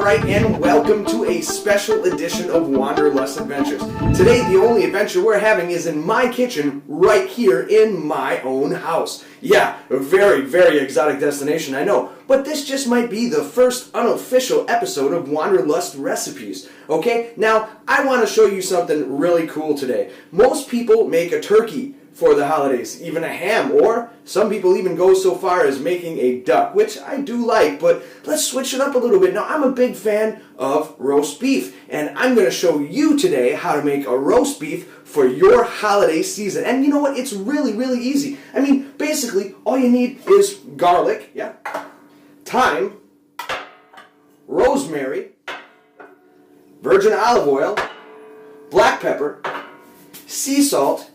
Alright, and welcome to a special edition of Wanderlust Adventures. Today, the only adventure we're having is in my kitchen, right here in my own house. Yeah, a very, very exotic destination, I know, but this just might be the first unofficial episode of Wanderlust Recipes. Okay, now, I want to show you something really cool today. Most people make a turkey for the holidays, even a ham, or some people even go so far as making a duck, which I do like, but let's switch it up a little bit. Now, I'm a big fan of roast beef, and I'm going to show you today how to make a roast beef for your holiday season. And you know what? It's really, really easy. I mean, basically, all you need is garlic, yeah, thyme, rosemary, virgin olive oil, black pepper, sea salt,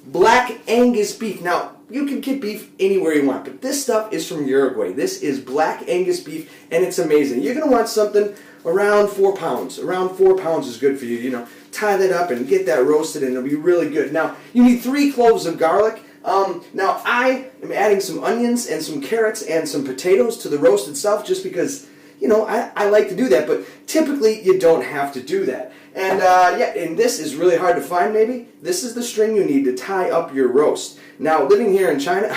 Black Angus beef. Now, you can get beef anywhere you want, but this stuff is from Uruguay. This is Black Angus beef, and it's amazing. You're going to want something around 4 pounds. Around 4 pounds is good for you. You know, tie that up and get that roasted, and it'll be really good. Now, you need 3 cloves of garlic. Now, I am adding some onions and some carrots and some potatoes to the roast itself just because, you know, I like to do that, but typically you don't have to do that. And yeah, and this is really hard to find maybe. This is the string you need to tie up your roast. Now, living here in China,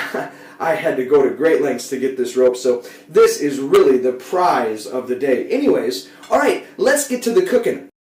I had to go to great lengths to get this rope, so this is really the prize of the day. Anyways, alright, let's get to the cooking.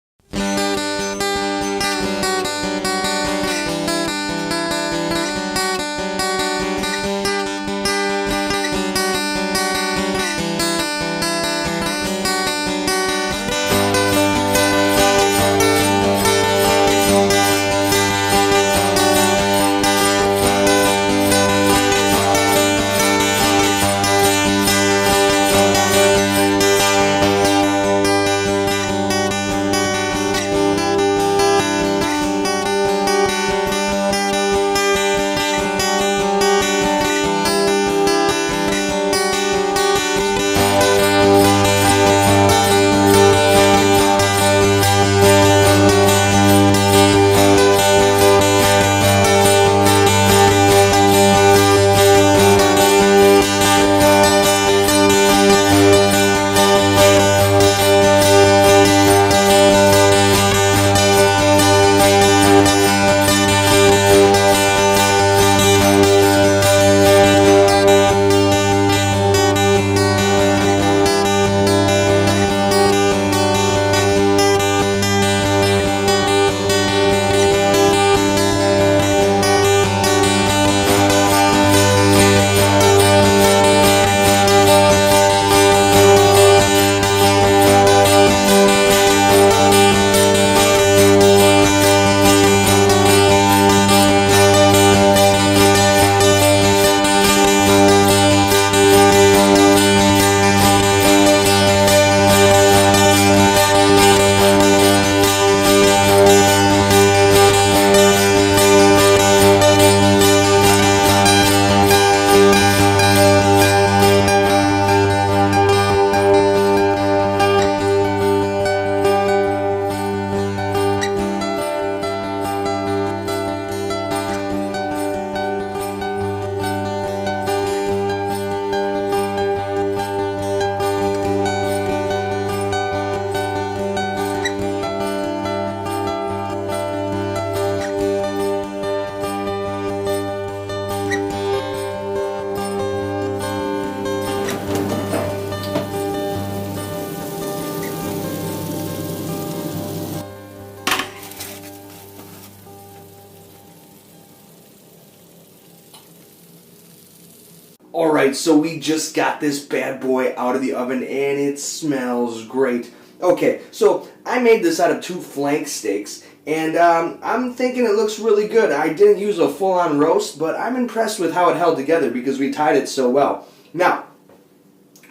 Alright, so we just got this bad boy out of the oven and it smells great. Okay, so I made this out of 2 flank steaks and I'm thinking it looks really good. I didn't use a full-on roast, but I'm impressed with how it held together because we tied it so well. Now,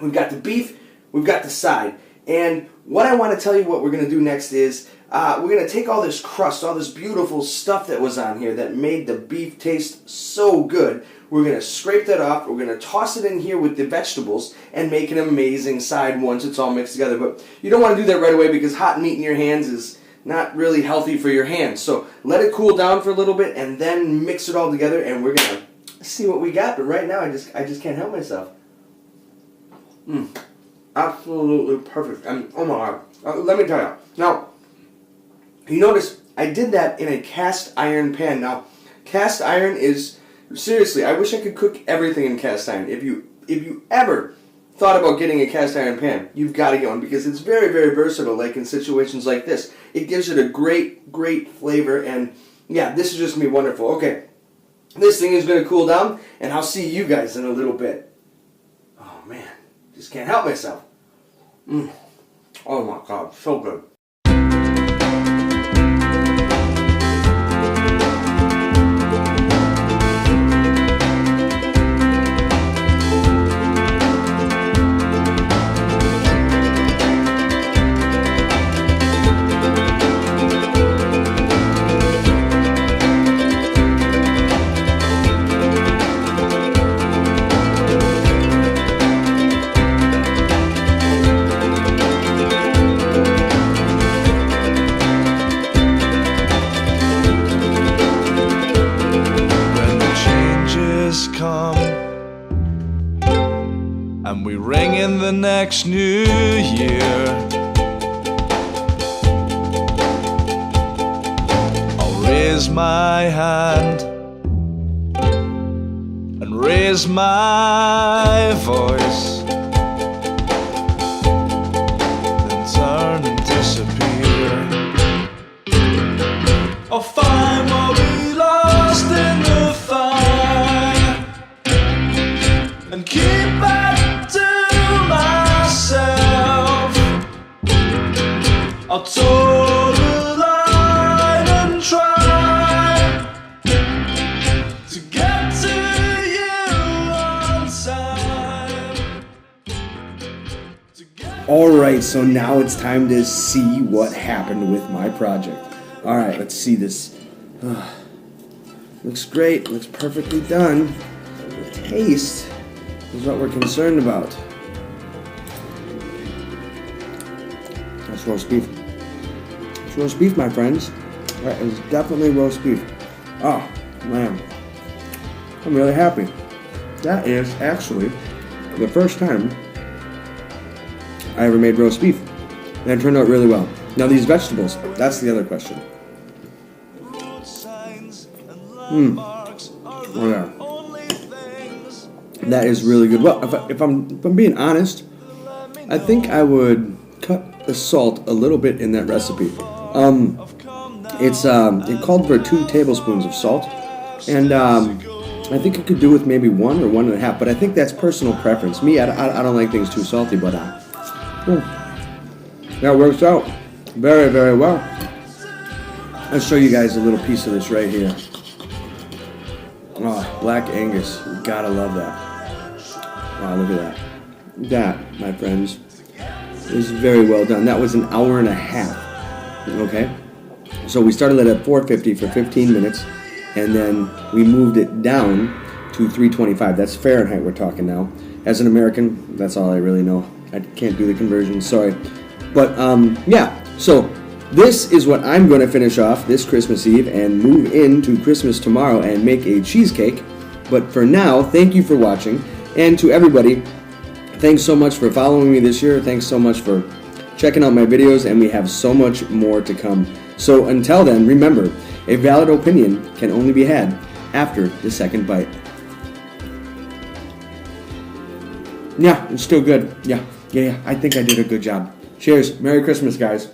we've got the beef, we've got the side, and what I want to tell you what we're going to do next is we're going to take all this crust, all this beautiful stuff that was on here that made the beef taste so good. We're going to scrape that off, we're going to toss it in here with the vegetables and make an amazing side once it's all mixed together. But you don't want to do that right away because hot meat in your hands is not really healthy for your hands. So let it cool down for a little bit and then mix it all together and we're going to see what we got. But right now I just can't help myself. absolutely perfect. And oh my God, let me tell you. Now, you notice I did that in a cast iron pan. Now, cast iron is seriously. I wish I could cook everything in cast iron. If you ever thought about getting a cast iron pan, you've got to get one because it's very, very versatile. Like in situations like this, it gives it a great flavor. And yeah, this is just gonna be wonderful. Okay, this thing is gonna cool down, and I'll see you guys in a little bit. Oh man, just can't help myself. Oh my God, so good. And we ring in the next new year. I'll raise my hand and raise my voice, then turn and disappear. I'll find what we lost in the fire and keep back to myself. I'll toe the line and try to get to you on time. Alright, so now it's time to see what happened with my project. Alright, let's see this. Looks great, looks perfectly done. The taste is what we're concerned about. That's roast beef. It's roast beef, my friends. That is definitely roast beef. Oh, man. I'm really happy. That is actually the first time I ever made roast beef. And it turned out really well. Now these vegetables, that's the other question. Oh yeah. That is really good. Well, if I'm being honest, I think I would cut the salt a little bit in that recipe. It called for 2 tablespoons of salt, and I think I could do with maybe 1 or 1.5. But I think that's personal preference. Me, I don't like things too salty, but that works out very, very well. I'll show you guys a little piece of this right here. Oh, Black Angus. You gotta love that. Wow, look at that. That, my friends, is very well done. That was an hour and a half. Okay? So we started it at 450 for 15 minutes, and then we moved it down to 325. That's Fahrenheit we're talking now. As an American, that's all I really know. I can't do the conversion, sorry. But, yeah, so this is what I'm going to finish off this Christmas Eve and move into Christmas tomorrow and make a cheesecake. But for now, thank you for watching. And to everybody, thanks so much for following me this year. Thanks so much for checking out my videos, and we have so much more to come. So until then, remember, a valid opinion can only be had after the second bite. Yeah, it's still good. Yeah, I think I did a good job. Cheers. Merry Christmas, guys.